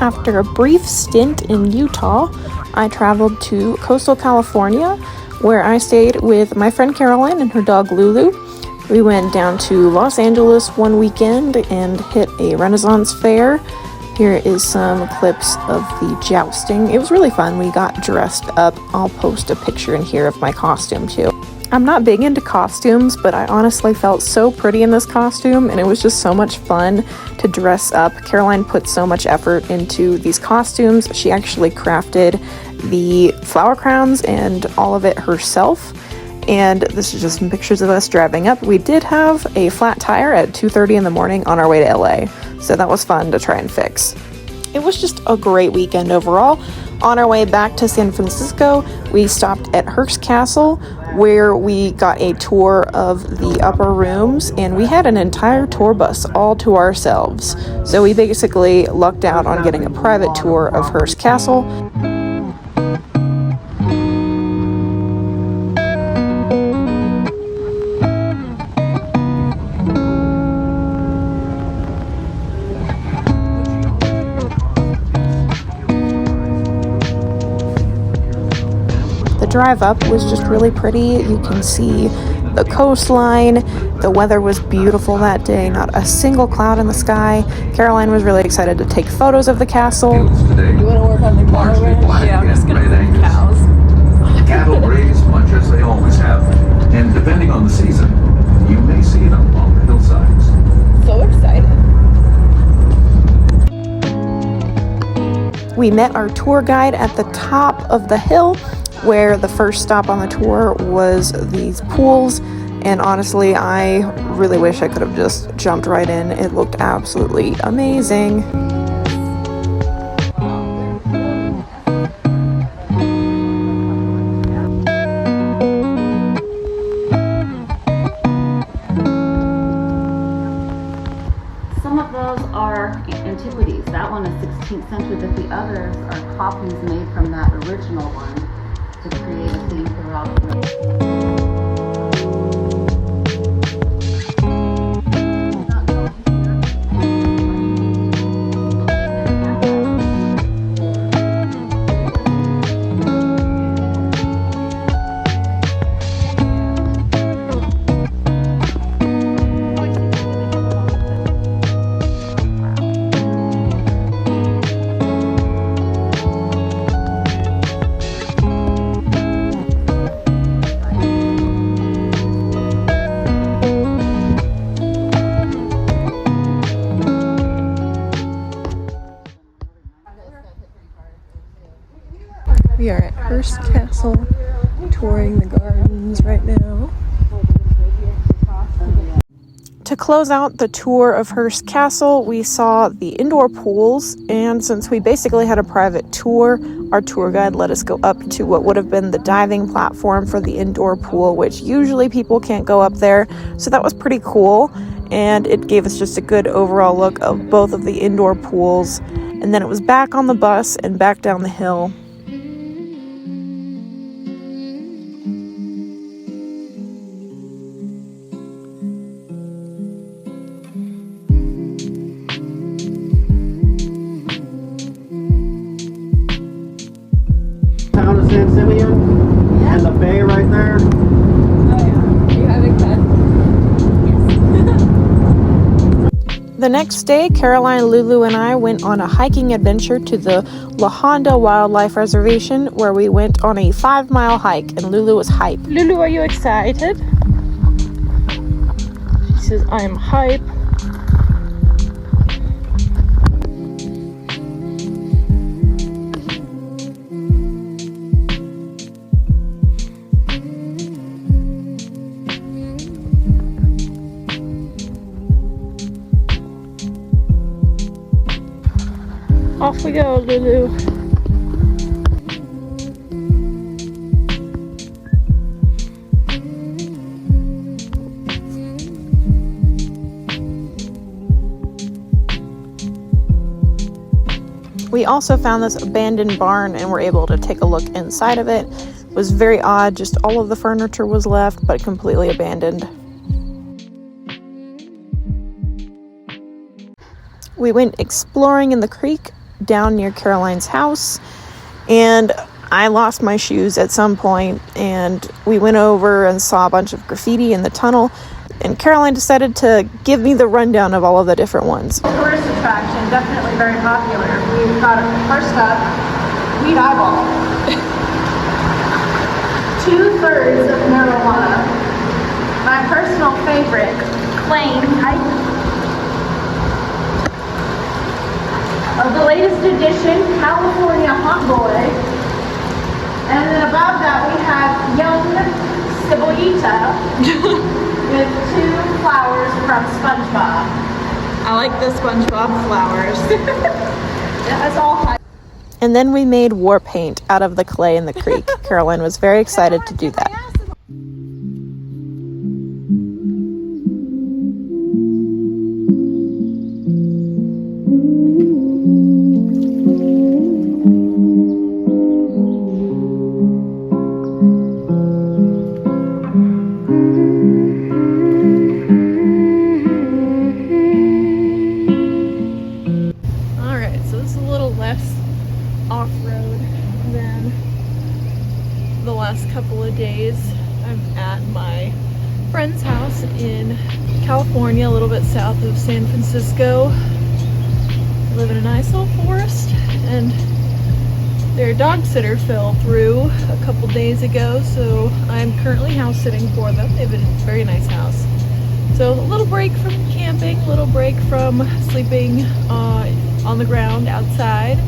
After a brief stint in Utah, I traveled to coastal California, where I stayed with my friend Caroline and her dog Lulu. We went down to Los Angeles one weekend and hit a Renaissance fair. Here is some clips of the jousting. It was really fun. We got dressed up. I'll post a picture in here of my costume too. I'm not big into costumes, but I honestly felt so pretty in this costume, and it was just so much fun to dress up. Caroline put so much effort into these costumes. She actually crafted the flower crowns and all of it herself. And this is just some pictures of us driving up. We did have a flat tire at 2:30 in the morning on our way to LA, so that was fun to try and fix. It was just a great weekend overall. On our way back to San Francisco, we stopped at Hearst Castle, where we got a tour of the upper rooms, and we had an entire tour bus all to ourselves. So we basically lucked out on getting a private tour of Hearst Castle. The drive up was just really pretty. You can see the coastline. The weather was beautiful that day, not a single cloud in the sky. Caroline was really excited to take photos of the castle. You want to work on the cow ranch? Yeah, I'm just going to feed cows. Cattle graze much as they always have, and depending on the season, you may see them on the hillsides. So excited. We met our tour guide at the top of the hill, where the first stop on the tour was these pools, and honestly, I really wish I could have just jumped right in. It looked absolutely amazing. Some of those are antiquities. That one is 16th century, but the others are copies made from that original one to create a theme throughout the We are at Hearst Castle, touring the gardens right now. To close out the tour of Hearst Castle, we saw the indoor pools, and since we basically had a private tour, our tour guide let us go up to what would have been the diving platform for the indoor pool, which usually people can't go up there, so that was pretty cool, and it gave us just a good overall look of both of the indoor pools. And then it was back on the bus and back down the hill. Town of San Simeon and the bay right there. Oh yeah. You having fun? Yes. The next day, Caroline, Lulu, and I went on a hiking adventure to the La Honda Wildlife Reservation, where we went on a 5-mile hike, and Lulu was hype. Lulu, are you excited? She says, I am hype. Off we go, Lulu. We also found this abandoned barn and were able to take a look inside of it. It was very odd, just all of the furniture was left, but completely abandoned. We went exploring in the creek down near Caroline's house, and I lost my shoes at some point, and we went over and saw a bunch of graffiti in the tunnel, and Caroline decided to give me the rundown of all of the different ones. Tourist attraction, definitely very popular. We've got, first up, weed eyeball. 2/3 of marijuana. My personal favorite, plain type. Of the latest edition, California Hot Boy. And then above that we have young cebollita with 2 flowers from SpongeBob. I like the SpongeBob flowers. Yeah, that's all high. And then we made war paint out of the clay in the creek. Caroline was very excited to do that. Off-road than the last couple of days. I'm at my friend's house in California, a little bit south of San Francisco. I live in a nice little forest, and their dog sitter fell through a couple days ago, so I'm currently house sitting for them. They have a very nice house. So a little break from camping, a little break from sleeping on the ground outside.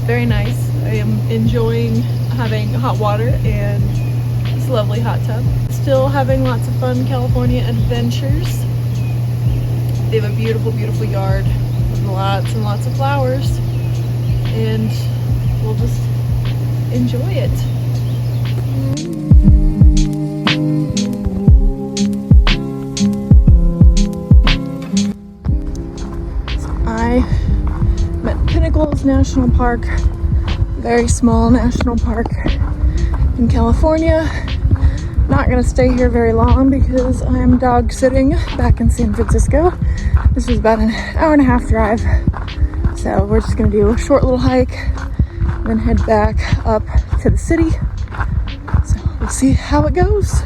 Very nice. I am enjoying having hot water and this lovely hot tub. Still having lots of fun California adventures. They have a beautiful, beautiful yard with lots and lots of flowers, and we'll just enjoy it. I'm at Pinnacles National Park, very small national park in California. Not gonna stay here very long because I'm dog sitting back in San Francisco. This was about an hour and a half drive, so we're just gonna do a short little hike and then head back up to the city. So we'll see how it goes.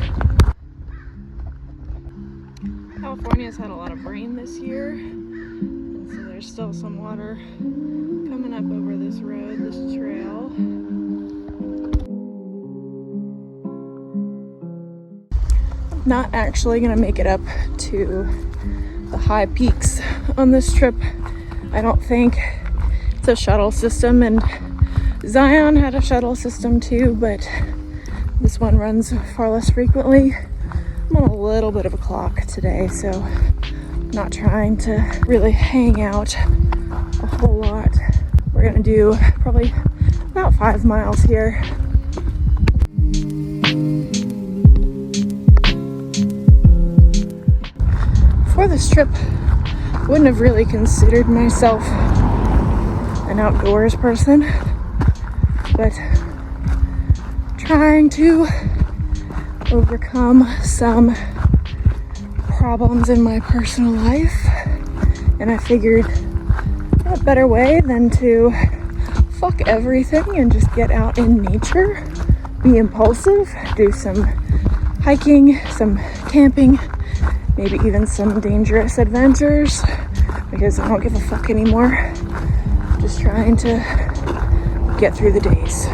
California's had a lot of rain this year, and so there's still some water coming up over this road, this trail. Not actually gonna make it up to the high peaks on this trip, I don't think. It's a shuttle system, and Zion had a shuttle system too, but this one runs far less frequently. I'm on a little bit of a clock today, so I'm not trying to really hang out a whole lot. We're gonna do probably about 5 miles here. Before this trip, I wouldn't have really considered myself an outdoors person, but trying to overcome some problems in my personal life, and I figured what better way than to fuck everything and just get out in nature, be impulsive, do some hiking, some camping, maybe even some dangerous adventures, because I don't give a fuck anymore. Just trying to get through the days.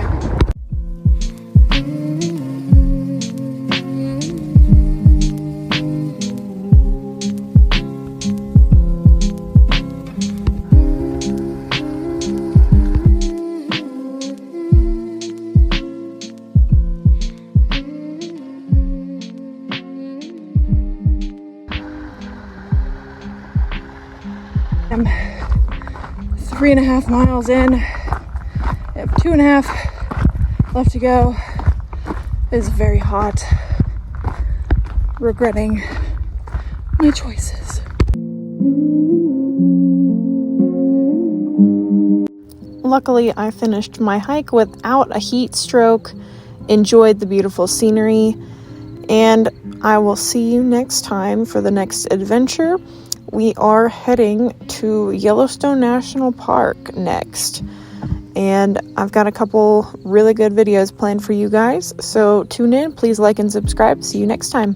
I'm 3.5 miles in. I have 2.5 left to go. It's very hot. Regretting my choices. Luckily, I finished my hike without a heat stroke, enjoyed the beautiful scenery, and I will see you next time for the next adventure, we are heading to Yellowstone National Park next. And I've got a couple really good videos planned for you guys. So tune in, please like and subscribe. See you next time.